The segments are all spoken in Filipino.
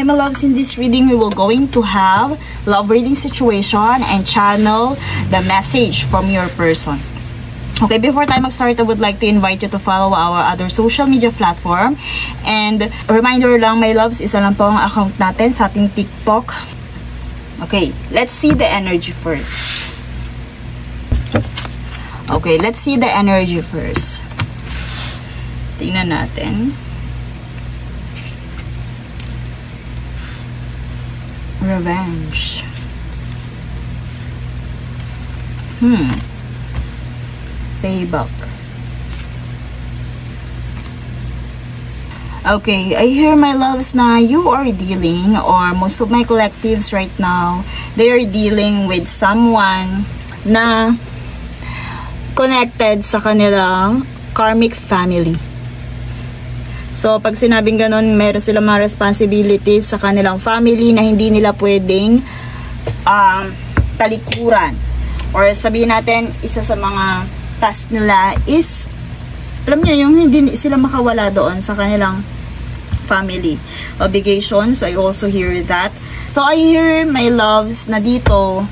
Okay, my loves, in this reading, we will going to have love reading situation and channel the message from your person. Okay, before tayo mag-start, I would like to invite you to follow our other social media platform. And a reminder lang, my loves, isa lang po ang account natin sa ating TikTok. Okay, let's see the energy first. Okay, let's see the energy first. Tingnan natin. Revenge. Payback. Okay, I hear, my loves, na you are dealing, or most of my collectives right now, they are dealing with someone na connected sa kanilang karmic family. So, pag sinabing ganun, meron silang mga responsibilities sa kanilang family na hindi nila pwedeng talikuran. Or sabihin natin, isa sa mga task nila is, alam niyo, yung hindi sila makawala doon sa kanilang family obligations. So, I also hear that. So, I hear, my loves, na dito,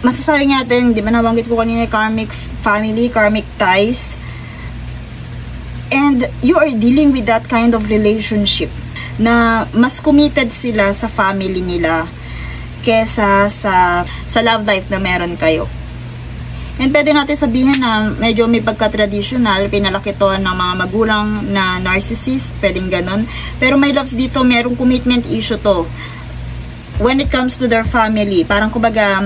masasabi natin, di ba nabanggit ko kanina, karmic family, karmic ties. And you are dealing with that kind of relationship na mas committed sila sa family nila kesa sa love life na meron kayo. And pwede natin sabihin na medyo may pagka-traditional, pinalaki to ng mga magulang na narcissist, pwedeng ganon. Pero my loves, dito merong commitment issue to. When it comes to their family, parang kumbaga,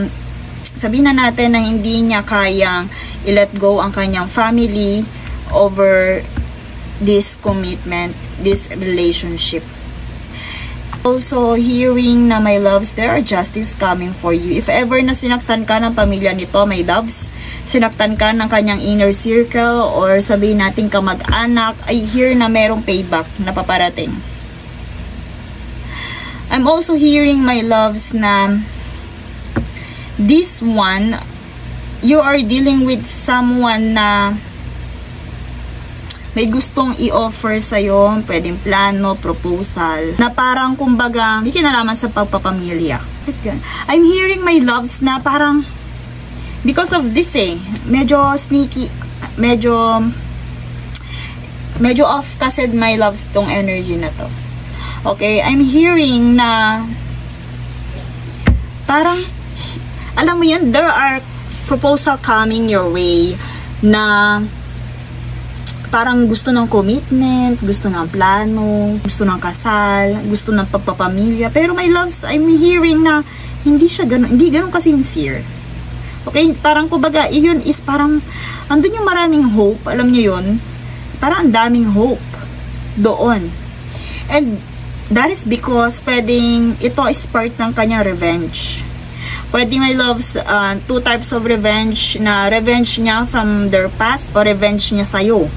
sabihin na natin na hindi niya kayang i-let go ang kanyang family over this commitment, this relationship. Also, hearing na, my loves, there are justice coming for you. If ever na sinaktan ka ng pamilya nito, my loves, sinaktan ka ng kanyang inner circle, or sabihin natin kamag-anak, I hear na merong payback na paparating. I'm also hearing, my loves, na this one, you are dealing with someone na may gustong i-offer sa'yo, pwedeng plano, proposal, na parang kumbaga, hindi kinalaman sa pagpapamilya. I'm hearing, my loves, na parang, because of this medyo sneaky, medyo off kasi, my loves, tong energy na to. Okay, I'm hearing na, parang, alam mo yun, there are proposal coming your way, na, parang gusto ng commitment, gusto ng plano, gusto ng kasal, gusto ng pagpapamilya. Pero my loves, I'm hearing na hindi ganun ka-sincere. Okay, parang kumbaga, yun is parang, andun yung maraming hope, alam niyo yun? Parang ang daming hope doon. And that is because pwedeng ito is part ng kanyang revenge. Pwede, my loves, two types of revenge, na revenge niya from their past o revenge niya sa'yo.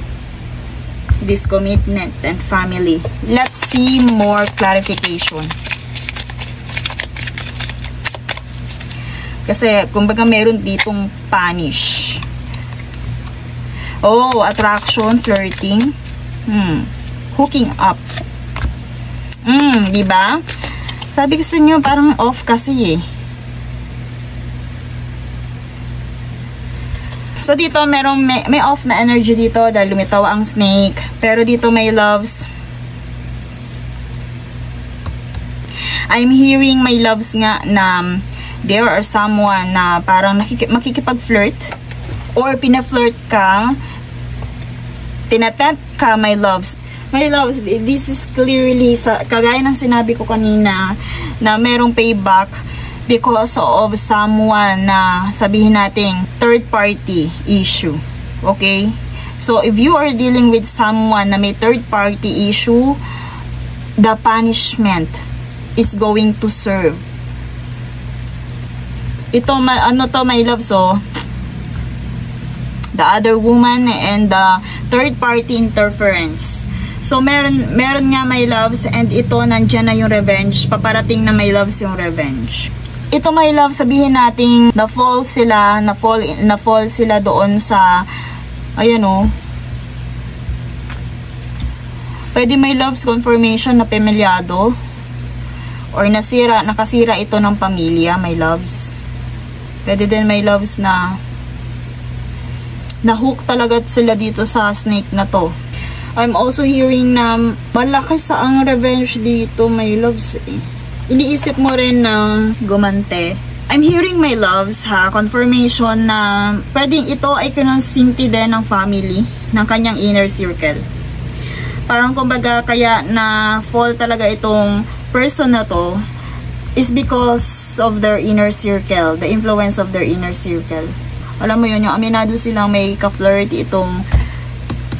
This commitment and family. Let's see more clarification. Kasi, kumbaga meron ditong punish. Oh, attraction, flirting. Hooking up. Diba? Sabi ko sa inyo, parang off kasi So, dito, may off na energy dito dahil lumitaw ang snake. Pero dito, my loves, I'm hearing, my loves nga, na there are someone na parang makikipag-flirt or pina-flirt ka, tinatempt ka, my loves. My loves, this is clearly, kagaya ng sinabi ko kanina, na merong payback because of someone na sabihin nating third party issue. Okay? So, if you are dealing with someone na may third party issue, the punishment is going to serve. Ito, ano to, my love, so, the other woman and the third party interference. So, meron nga, my loves, and ito, nandyan na yung revenge. Paparating na, my loves, yung revenge. Ito, my love, sabihin natin, na-fall sila doon sa, ayan o, pwede, my loves, confirmation na pamilyado. or nakasira ito ng pamilya, my loves. Pwede din, my loves, na na-hook talaga sila dito sa snake na to. I'm also hearing na malaki sa ang revenge dito, my loves. Iniisip mo rin na gumante. I'm hearing, my loves, confirmation na pwedeng ito ay kinonsinti din ng family, ng kanyang inner circle. Parang kumbaga kaya na fall talaga itong person na to is because of their inner circle, the influence of their inner circle. Alam mo yun, yung aminado silang may ka-flirt itong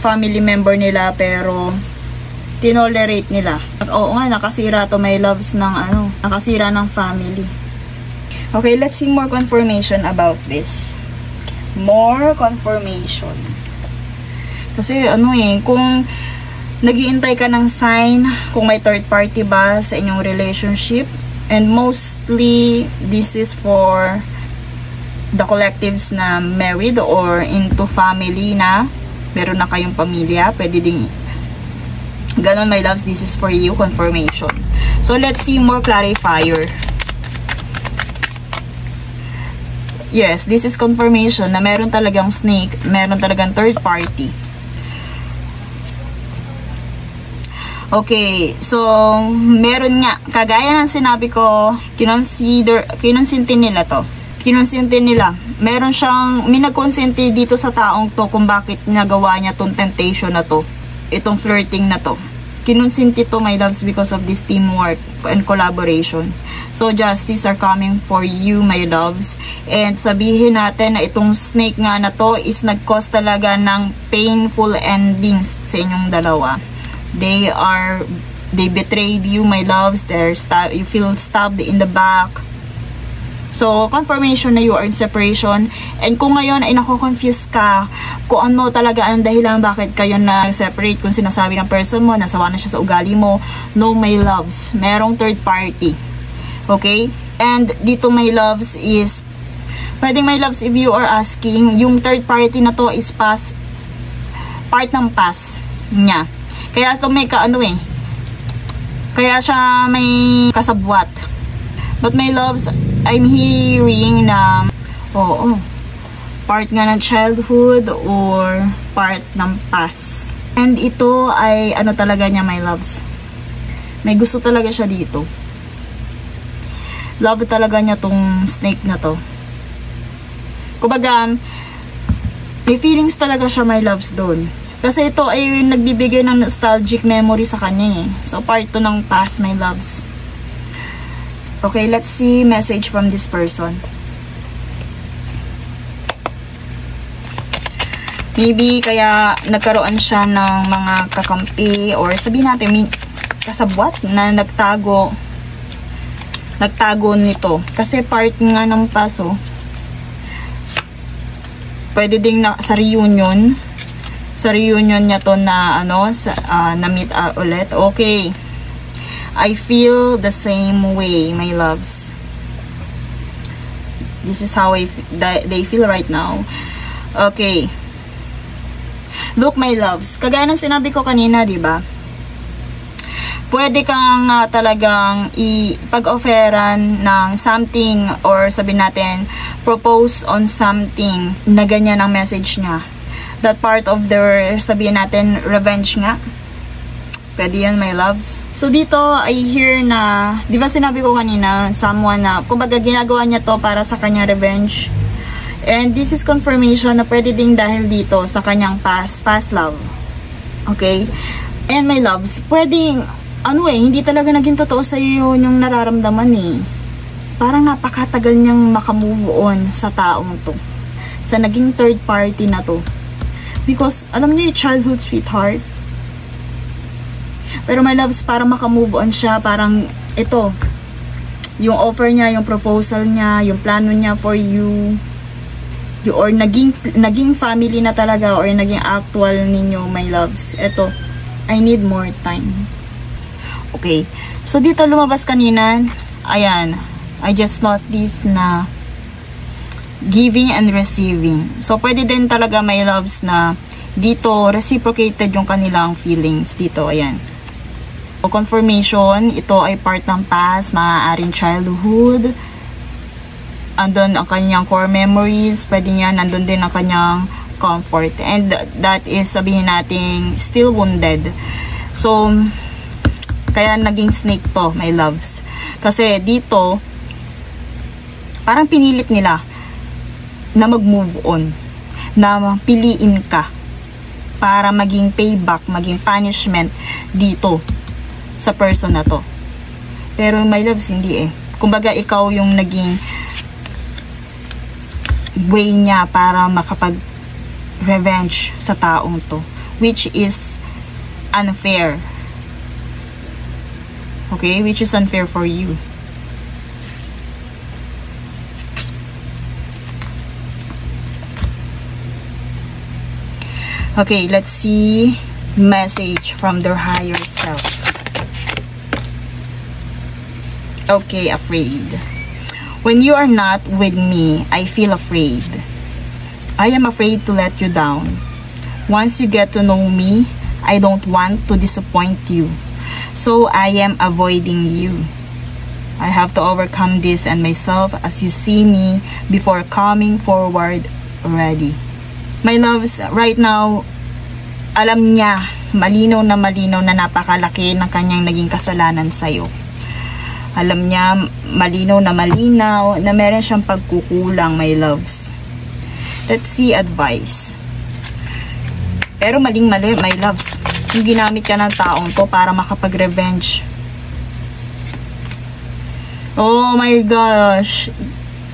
family member nila, pero tinolerate nila. Oo nga, nakasira to, my loves, ng nakasira ng family. Okay, let's see more confirmation about this. More confirmation. Kasi kung nag-iintay ka ng sign, kung may third party ba sa inyong relationship, and mostly this is for the collectives na married or into family na meron na kayong pamilya, pwede din ganon, my loves. This is for you, confirmation. So let's see more clarifier. Yes, this is confirmation na meron talagang snake, meron talagang third party. Okay, so meron nga, kagaya ng sinabi ko, kinonsinti nila to. Kinonsinti nila. Meron siyang, may nagkonsenti dito sa taong to kung bakit nagawa niya tong temptation na to. Itong flirting na to. Kinonsinti to, my loves, because of this teamwork and collaboration. So, justice are coming for you, my loves. And sabihin natin na itong snake nga na to is nag-cause talaga ng painful endings sa inyong dalawa. They betrayed you, my loves. You feel stabbed in the back. So, confirmation na you are in separation. And kung ngayon ay nako-confuse ka kung ano talaga ang dahilan bakit kayo na-separate, kung sinasabi ng person mo, nasawa na siya sa ugali mo, no, my loves. Merong third party. Okay? And dito, my loves, is pwedeng, my loves, if you are asking, yung third party na to is part ng past niya. Kaya ito may kaya siya may kasabwat. But, my loves, I'm hearing na part nga ng childhood or part ng past. And ito ay talaga niya, my loves. May gusto talaga siya dito. Love talaga niya tong snake na to. Kumbaga, may feelings talaga siya, my loves, doon. Kasi ito ay nagbibigay ng nostalgic memory sa kanya eh. So, part to ng past, my loves. Okay, let's see message from this person. Maybe kaya nagkaroon siya ng mga kakampi or sabihin natin kasabwat na nagtago nito. Kasi part nga ng paso. Pwede ding sa reunion. Sa reunion niya to na na meet ulit. Okay. I feel the same way, my loves. This is how they feel right now. Okay. Look, my loves. Kagaya ng sinabi ko kanina, di ba? Pwede kang talagang ipag-offeran ng something or sabihin natin, propose on something na ganyan ang message niya. That part of their, sabihin natin, revenge nga. Pwede yan, my loves. So, dito, I hear na, di ba sinabi ko kanina, someone na, kumbaga ginagawa niya to para sa kanya revenge. And this is confirmation na pwede ding dahil dito sa kanyang past love. Okay? And my loves, pwedeng, hindi talaga naging totoo sa iyo yung nararamdaman eh. Parang napakatagal niyang makamove on sa taong to. Sa naging third party na to. Because, alam niyo yung childhood sweetheart, pero my loves, para makamove on siya, parang ito, yung offer niya, yung proposal niya, yung plano niya for you, or naging family na talaga, or naging actual ninyo, my loves. Ito, I need more time. Okay, so dito lumabas kanina, ayan, I just noticed na giving and receiving. So, pwede din talaga, my loves, na dito, reciprocated yung kanilang feelings. Dito, ayan. Confirmation, ito ay part ng past, maaaring childhood. Andun ang kanyang core memories, pwede niya, nandun din ang kanyang comfort. And that is, sabihin natin, still wounded. So, kaya naging snake to, my loves. Kasi dito, parang pinilit nila na mag-move on, na piliin ka para maging payback, maging punishment dito sa person na to. Pero my loves, hindi eh. Kumbaga, ikaw yung naging way niya para makapag-revenge sa taong to, which is unfair. Okay? Which is unfair for you. Okay, let's see message from their higher self. Okay, afraid. When you are not with me, I feel afraid. I am afraid to let you down. Once you get to know me, I don't want to disappoint you. So I am avoiding you. I have to overcome this and myself as you see me before coming forward already. My loves, right now, alam niya, malinaw na napakalaki ng kanyang naging kasalanan sa'yo. Alam niya, malinaw na meron siyang pagkukulang, my loves. Let's see advice. Pero maling-mali, my loves. Yung ginamit ka ng taong to para makapag-revenge. Oh my gosh.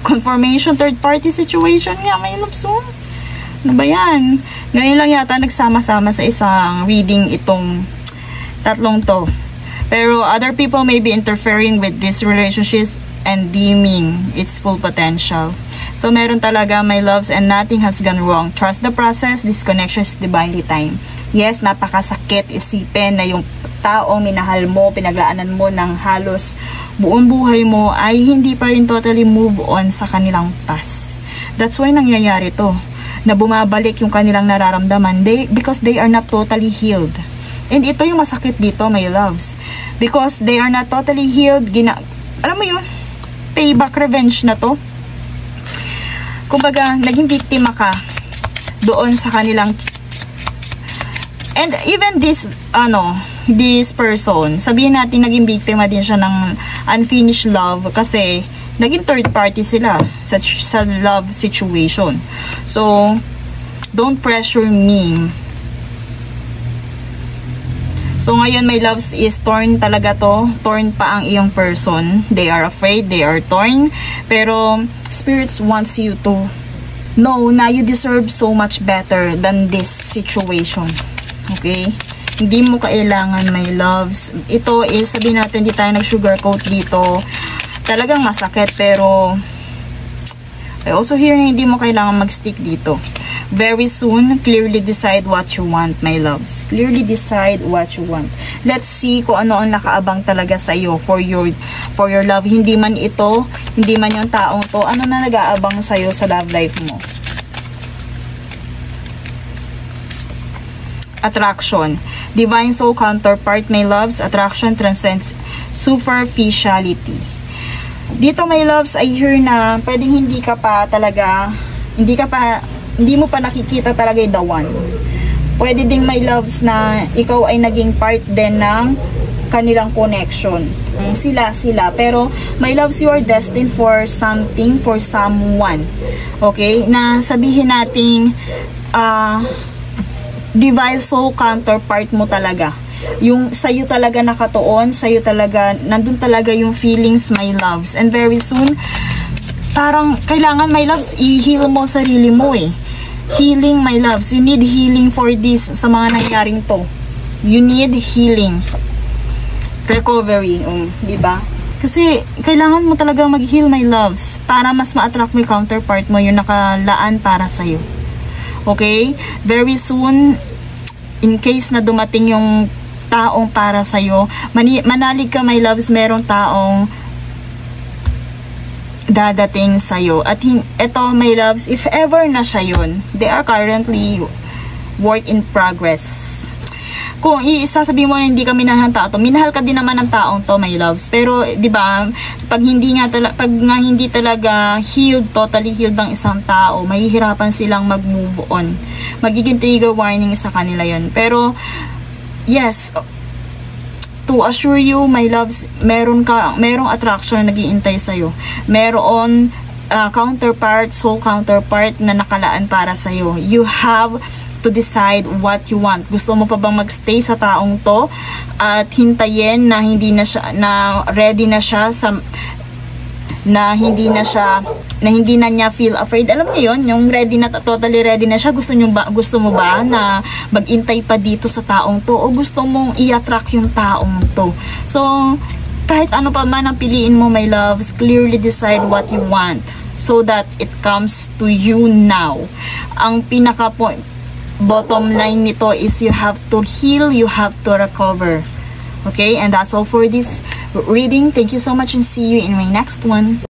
Confirmation, third-party situation nga, my loves. Oh. Ano ba yan? Ngayon lang yata nagsama-sama sa isang reading itong tatlong to. Pero other people may be interfering with these relationships and deeming its full potential. So meron talaga, my loves, and nothing has gone wrong. Trust the process. This connection is divinely timed. Yes, napakasakit isipin na yung taong minahal mo, pinaglaanan mo ng halos buong buhay mo ay hindi pa rin totally move on sa kanilang past. That's why nangyayari to, na bumabalik yung kanilang nararamdaman because they are not totally healed. And ito yung masakit dito, my loves. Because they are not totally healed. Alam mo yun? Payback, revenge na to. Kumbaga, naging biktima ka doon sa kanilang. And even this person, sabihin natin naging biktima din siya ng unfinished love kasi naging third party sila sa love situation. So, don't pressure me. So, ngayon, my loves, is torn talaga to. Torn pa ang iyong person. They are afraid, they are torn. Pero, spirits wants you to know na you deserve so much better than this situation. Okay? Hindi mo kailangan, my loves. Ito is, sabihin natin, hindi tayo nag-sugarcoat dito. Talagang masakit, pero I also hear na hindi mo kailangan mag-stick dito. Very soon, clearly decide what you want, my loves. Clearly decide what you want. Let's see kung ano ang nakaabang talaga sa iyo for your love. Hindi man ito, hindi man yung taong to, ano na nag-aabang sa iyo sa love life mo. Attraction. Divine soul counterpart, my loves. Attraction transcends superficiality. Dito, my loves, I hear na pwedeng hindi mo pa nakikita talaga yung the one. Pwede din, my loves, na ikaw ay naging part din ng kanilang connection. Sila. Pero, my loves, you are destined for something, for someone. Okay? Na sabihin nating divine soul counterpart mo talaga. Yung sa'yo talaga nakatuon, sa'yo talaga, nandun talaga yung feelings, my loves. And very soon, parang kailangan, my loves, i-heal mo sarili mo eh. Healing, my loves. You need healing for this sa mga nangyaring to. You need healing. Recovery, diba? Kasi kailangan mo talaga mag-heal, my loves, para mas ma-attract mo yung counterpart mo, yung nakalaan para sa'yo. Okay? Very soon, in case na dumating yung taong para sa'yo, manalig ka, my loves, merong taong dadating sa'yo. At ito, my loves, if ever na siya yun, they are currently work in progress. kung isasabihin mo na hindi ka minahal ng tao to, minahal ka din naman ng taong to, my loves. Pero, di ba, pag nga hindi talaga healed, totally healed ng isang tao, mahihirapan silang mag-move on. Magiging trigger warning sa kanila yon. Pero, yes, to assure you, my loves, merong attraction na nag-iintay sa'yo. Meron counterpart, soul counterpart na nakalaan para sa'yo. You have to decide what you want. Gusto mo pa bang magstay sa taong to at hintayin na hindi na siya, na ready na siya sa, na hindi na niya feel afraid. Alam niyo yon, yung ready na, totally ready na siya. Gusto mo ba na mag-intay pa dito sa taong to, o gusto mong i-attract yung taong to? So, kahit ano pa man ang piliin mo, my loves, clearly decide what you want so that it comes to you now. Ang bottom line nito is you have to heal, you have to recover. Okay, and that's all for this reading. Thank you so much and see you in my next one.